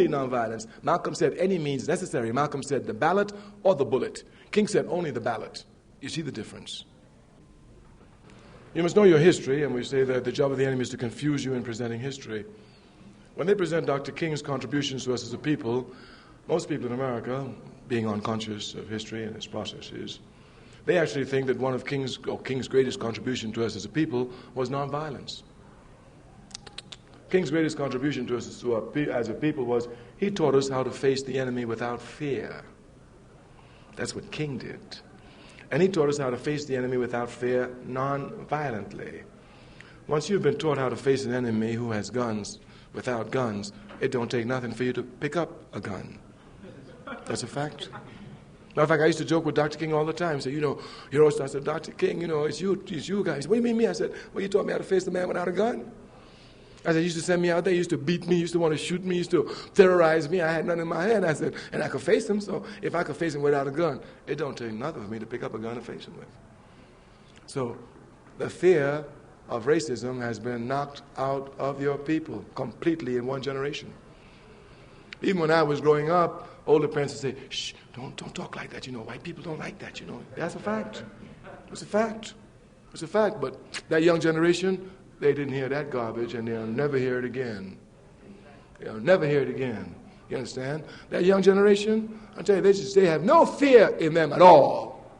nonviolence. Malcolm said any means necessary. Malcolm said the ballot or the bullet. King said only the ballot. You see the difference. You must know your history, and we say that the job of the enemy is to confuse you in presenting history. When they present Dr. King's contributions to us as a people, most people in America, being unconscious of history and its processes, they actually think that one of King's greatest contribution to us as a people was nonviolence. King's greatest contribution to us as a people was he taught us how to face the enemy without fear. That's what King did. And he taught us how to face the enemy without fear non-violently. Once you've been taught how to face an enemy who has guns without guns, it don't take nothing for you to pick up a gun. That's a fact. Matter of fact, I used to joke with Dr. King all the time. Say, I said, Dr. King, it's you guys. What do you mean me? I said, well, you taught me how to face the man without a gun. I said, you used to send me out there, you used to beat me, you used to want to shoot me, you used to terrorize me. I had nothing in my hand. I said, and I could face him, so if I could face him without a gun, it don't take nothing for me to pick up a gun and face him with. So the fear of racism has been knocked out of your people completely in one generation. Even when I was growing up, older parents would say, shh, don't talk like that. White people don't like that, That's a fact. It's a fact. It's a fact. But that young generation, they didn't hear that garbage, and they'll never hear it again. They'll never hear it again. You understand? That young generation, I tell you, they have no fear in them at all.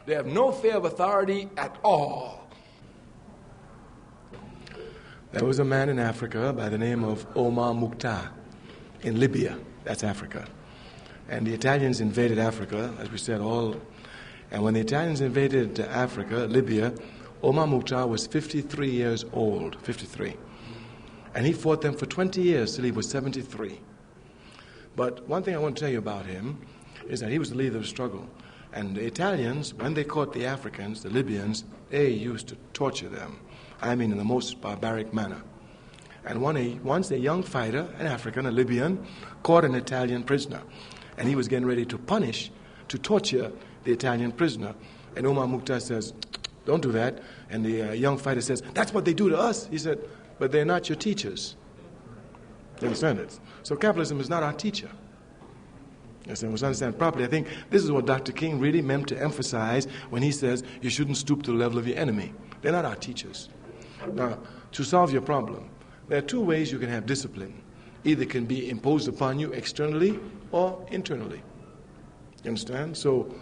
They have no fear of authority at all. There was a man in Africa by the name of Omar Mukhtar in Libya. That's Africa. And the Italians invaded Africa, as we said, and when the Italians invaded Africa, Libya, Omar Mukhtar was 53 years old, 53. And he fought them for 20 years till he was 73. But one thing I want to tell you about him is that he was the leader of the struggle. And the Italians, when they caught the Africans, the Libyans, they used to torture them. I mean, in the most barbaric manner. And once a young fighter, an African, a Libyan, caught an Italian prisoner. And he was getting ready to torture the Italian prisoner. And Omar Mukhtar says, don't do that. And the young fighter says, that's what they do to us. He said, but they're not your teachers. You understand it? So capitalism is not our teacher. Yes, I must understand properly. I think this is what Dr. King really meant to emphasize when he says you shouldn't stoop to the level of your enemy. They're not our teachers. Now, to solve your problem, there are two ways you can have discipline. Either it can be imposed upon you externally or internally. You understand? So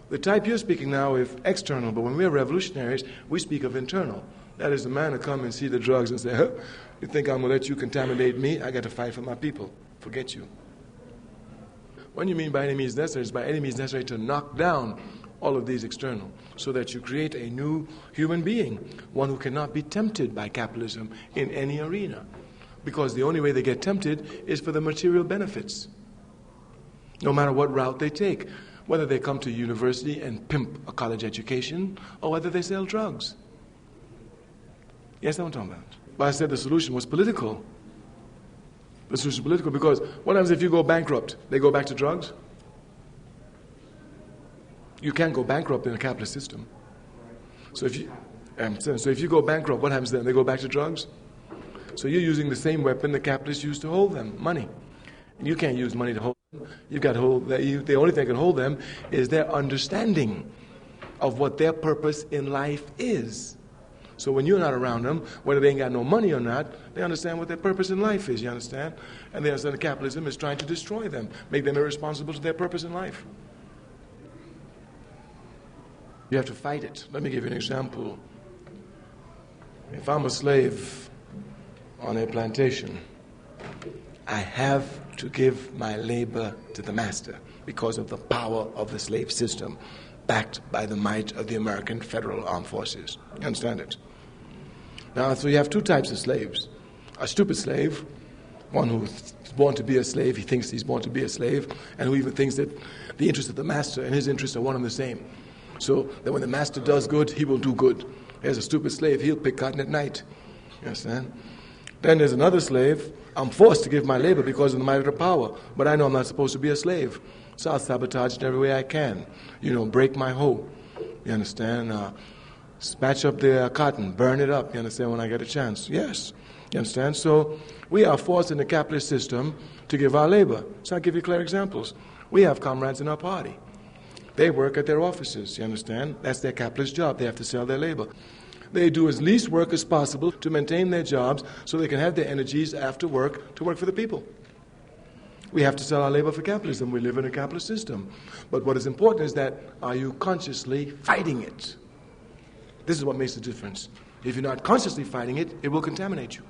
the type you're speaking now is external, but when we're revolutionaries, we speak of internal. That is the man to come and see the drugs and say, you think I'm going to let you contaminate me? I got to fight for my people. Forget you. What you mean by any means necessary is by any means necessary to knock down all of these external so that you create a new human being, one who cannot be tempted by capitalism in any arena. Because the only way they get tempted is for the material benefits, no matter what route they take, whether they come to university and pimp a college education or whether they sell drugs. Yes, that's what I'm talking about. But I said the solution was political. The solution is political because what happens if you go bankrupt? They go back to drugs? You can't go bankrupt in a capitalist system. So if you go bankrupt, what happens then? They go back to drugs? So you're using the same weapon the capitalists used to hold them, money. And you can't use money to hold them. You've got to hold them. The only thing that can hold them is their understanding of what their purpose in life is. So when you're not around them, whether they ain't got no money or not, they understand what their purpose in life is, you understand? And they understand that capitalism is trying to destroy them, make them irresponsible to their purpose in life. You have to fight it. Let me give you an example. If I'm a slave on a plantation, I have to give my labor to the master because of the power of the slave system, backed by the might of the American Federal Armed Forces. You understand it? Now, so you have two types of slaves. A stupid slave, one who's born to be a slave, he thinks he's born to be a slave, and who even thinks that the interests of the master and his interests are one and the same. So that when the master does good, he will do good. There's a stupid slave, he'll pick cotton at night. You understand? Then there's another slave, I'm forced to give my labor because of the might of the power, but I know I'm not supposed to be a slave. So I'll sabotage it every way I can. Break my hoe. You understand? Patch up the cotton, burn it up, you understand, when I get a chance. Yes, you understand? So we are forced in the capitalist system to give our labor. So I'll give you clear examples. We have comrades in our party. They work at their offices, you understand? That's their capitalist job. They have to sell their labor. They do as least work as possible to maintain their jobs so they can have their energies after work to work for the people. We have to sell our labor for capitalism. We live in a capitalist system. But what is important is that, are you consciously fighting it? This is what makes the difference. If you're not consciously fighting it, it will contaminate you.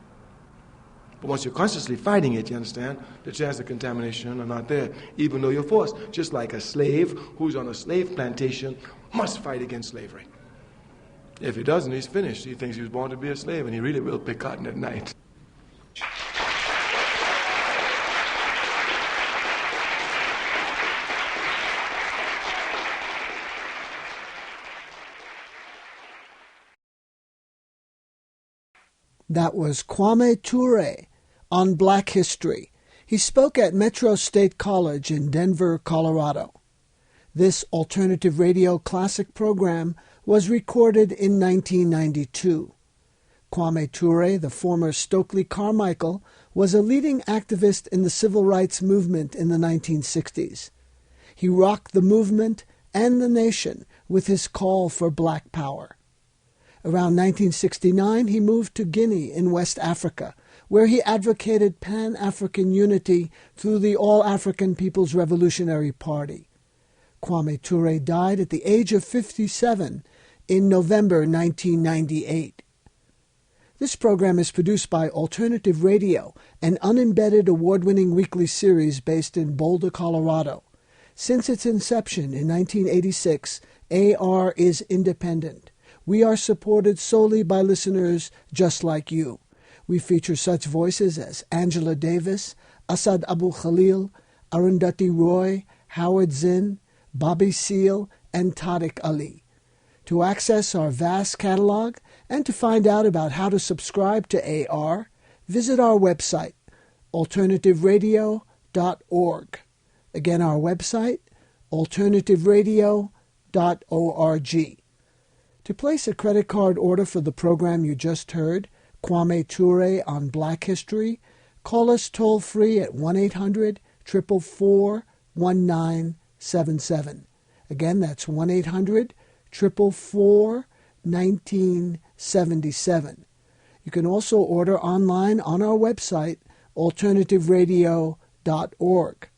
But once you're consciously fighting it, you understand, the chances of contamination are not there, even though you're forced. Just like a slave who's on a slave plantation must fight against slavery. If he doesn't, he's finished. He thinks he was born to be a slave, and he really will pick cotton at night. That was Kwame Ture on Black History. He spoke at Metro State College in Denver, Colorado. This alternative radio classic program was recorded in 1992. Kwame Ture, the former Stokely Carmichael, was a leading activist in the civil rights movement in the 1960s. He rocked the movement and the nation with his call for black power. Around 1969, he moved to Guinea in West Africa, where he advocated Pan-African unity through the All-African People's Revolutionary Party. Kwame Ture died at the age of 57 in November 1998. This program is produced by Alternative Radio, an unembedded award-winning weekly series based in Boulder, Colorado. Since its inception in 1986, AR is independent. We are supported solely by listeners just like you. We feature such voices as Angela Davis, Asad Abu Khalil, Arundhati Roy, Howard Zinn, Bobby Seale, and Tariq Ali. To access our vast catalog and to find out about how to subscribe to AR, visit our website, alternativeradio.org. Again, our website, alternativeradio.org. To place a credit card order for the program you just heard, Kwame Ture on Black History, call us toll-free at 1-800-444-1977. Again, that's 1-800-444-1977. You can also order online on our website, alternativeradio.org.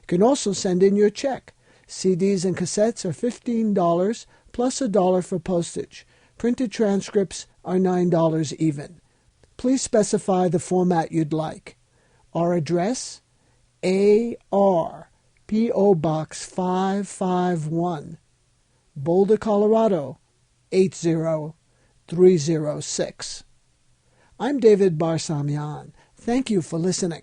You can also send in your check. CDs and cassettes are $15 plus $1 for postage. Printed transcripts are $9 even. Please specify the format you'd like. Our address, AR, P.O. Box 551, Boulder, Colorado, 80306. I'm David Barsamian. Thank you for listening.